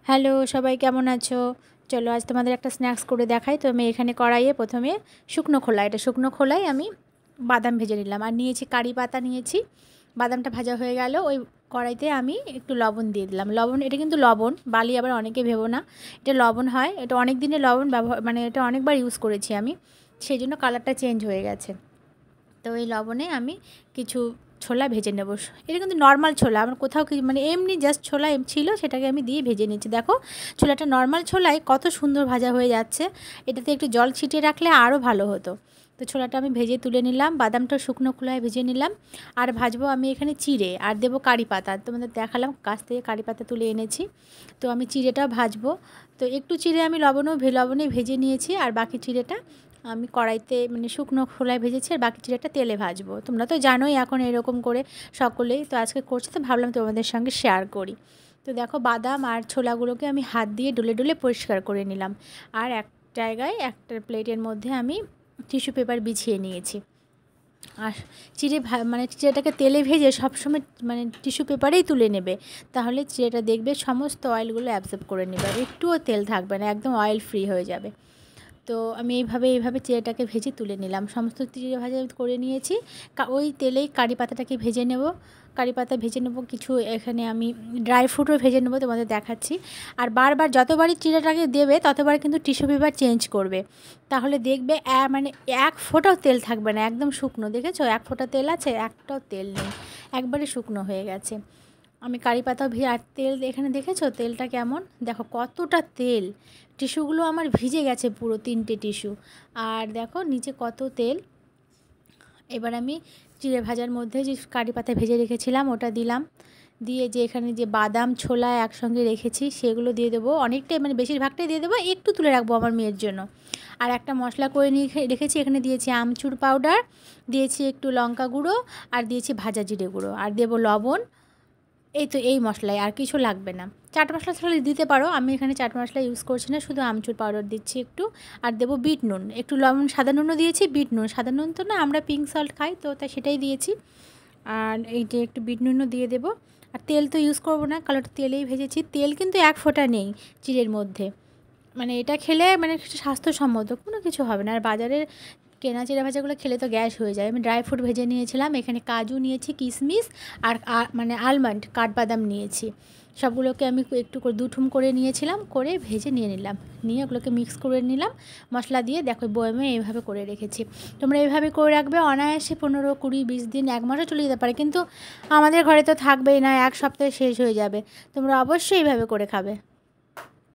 Hello সবাই কেমন আছো? চলো আজ তোমাদের একটা স্ন্যাক্স করে দেখাই। তো আমি এখানে কড়াইয়ে প্রথমে শুকনো খোলায় আমি বাদাম ভেজে নিলাম, আর নিয়েছি কারি পাতা নিয়েছি। বাদামটা ভাজা হয়ে গেল, ওই কড়াইতে আমি একটু লবণ দিয়ে দিলাম। লবণ, এটা কিন্তু লবণ, বালি আবার অনেকে ভেবো না, এটা লবণ হয়। এটা অনেক দিনের লবণ ব্যবহার, মানে এটা অনেকবার ইউজ করেছি আমি, সেই জন্য কালারটা চেঞ্জ হয়ে গেছে। তো এই লবণে আমি কিছু ছোলা ভেজে নেব। এটা কিন্তু নর্মাল ছোলা, আমার কোথাও কি মানে এমনি জাস্ট ছোলা ছিল, সেটাকে আমি দিয়ে ভেজে নিচ্ছি। দেখো ছোলাটা নর্মাল ছোলায় কত সুন্দর ভাজা হয়ে যাচ্ছে। এটাতে একটু জল ছিটিয়ে রাখলে আরও ভালো হতো। তো ছোলাটা আমি ভেজে তুলে নিলাম, বাদামটা শুকনো খোলায় ভেজে নিলাম। আর ভাজবো আমি এখানে চিড়ে, আর দেবো কারি পাতা। তোমাদের দেখালাম গাছ থেকে কারি পাতা তুলে এনেছি। তো আমি চিড়েটা ভাজবো। তো একটু চিড়ে আমি লবণে ভেজে নিয়েছি, আর বাকি চিড়েটা আমি কড়াইতে মানে শুকনো খোলায় ভেজেছি, আর বাকি চিড়েটা তেলে ভাজবো। তোমরা তো জানোই এখন এরকম করে সকলেই, তো আজকে করছি তো ভাবলাম তোমাদের সঙ্গে শেয়ার করি। তো দেখো বাদাম আর ছোলাগুলোকে আমি হাত দিয়ে ডলে ডলে পরিষ্কার করে নিলাম, আর এক জায়গায় একটা প্লেটের মধ্যে আমি টিস্যু পেপার বিছিয়ে নিয়েছি। আর মানে চিড়েটাকে তেলে ভেজে সবসময় মানে টিস্যু পেপারেই তুলে নেবে, তাহলে চিড়েটা দেখবে সমস্ত অয়েলগুলো অ্যাবজর্ব করে নেবে, একটুও তেল থাকবে না, একদম অয়েল ফ্রি হয়ে যাবে। তো আমি এইভাবে চিড়েটাকে ভেজে তুলে নিলাম, সমস্ত চিড়ে ভাজা করে নিয়েছি। ওই তেলেই কারি পাতাটাকে ভেজে নেব, কারি পাতা ভেজে নেব কিছু। এখানে আমি ড্রাই ফ্রুটও ভেজে নেব, তোমাদের দেখাচ্ছি। আর বারবার যতবারই চিড়েটাকে দেবে ততবার কিন্তু টিস্যু পেপার চেঞ্জ করবে, তাহলে দেখবে মানে এক ফোঁটাও তেল থাকবে না, একদম শুকনো। দেখেছো এক ফোঁটা তেল আছে, একটাও তেল নেই, একবারে শুকনো হয়ে গেছে। আমি কারি পাতাও আর তেল এখানে দেখেছো তেলটা কেমন, দেখো কতটা তেল। টিস্যুগুলো আমার ভিজে গেছে পুরো 3টে টিস্যু, আর দেখো নিচে কত তেল। এবার আমি চিড়ে ভাজার মধ্যে যে কারি পাতা ভেজে রেখেছিলাম ওটা দিলাম, দিয়ে যে এখানে যে বাদাম ছোলা একসঙ্গে রেখেছি সেগুলো দিয়ে দেবো। অনেকটাই মানে বেশিরভাগটাই দিয়ে দেবো, একটু তুলে রাখবো আমার মেয়ের জন্য। আর একটা মশলা করে নিয়ে রেখেছি, এখানে দিয়েছি আমচুর পাউডার, দিয়েছি একটু লঙ্কা গুঁড়ো, আর দিয়েছি ভাজা জিরে গুঁড়ো, আর দেবো লবণ। এই তো এই মশলায়, আর কিছু লাগবে না। চাট মশলা তাহলে দিতে পারো, আমি এখানে চাট মশলা ইউজ করছি না, শুধু আমচুর পাউডার দিচ্ছি একটু। আর দেবো বিট নুন, একটু লবণ, সাদা নুনও দিয়েছি, বিট নুন, সাদা নুন তো না, আমরা পিঙ্ক সল্ট খাই তো তাই সেটাই দিয়েছি। আর এই যে একটু বিট নুনও দিয়ে দেবো। আর তেল তো ইউজ করবো না, কালোটা তেলেই ভেজেছি। তেল কিন্তু এক ফোঁটা নেই চিড়ের মধ্যে, মানে এটা খেলে মানে স্বাস্থ্যসম্মত, কোনো কিছু হবে না। আর বাজারের কেনা চিড়া ভাজাগুলো খেলে তো গ্যাস হয়ে যায়। আমি ড্রাই ফ্রুট ভেজে নিয়েছিলাম, এখানে কাজু নিয়েছি, কিশমিশ, আর মানে আলমন্ড কাঠবাদাম নিয়েছি। সবগুলোকে আমি একটু করে দুঠুম করে নিয়েছিলাম, করে ভেজে নিয়ে নিলাম, নিয়ে ওগুলোকে মিক্স করে নিলাম মশলা দিয়ে। দেখো বয়মে এইভাবে করে রেখেছি। তোমরা এইভাবে করে রাখবে, অনায়াসে 15, 20, 20 দিন, 1 মাসও চলে যেতে পারে, কিন্তু আমাদের ঘরে তো থাকবেই না, 1 সপ্তাহে শেষ হয়ে যাবে। তোমরা অবশ্যই এইভাবে করে খাবে।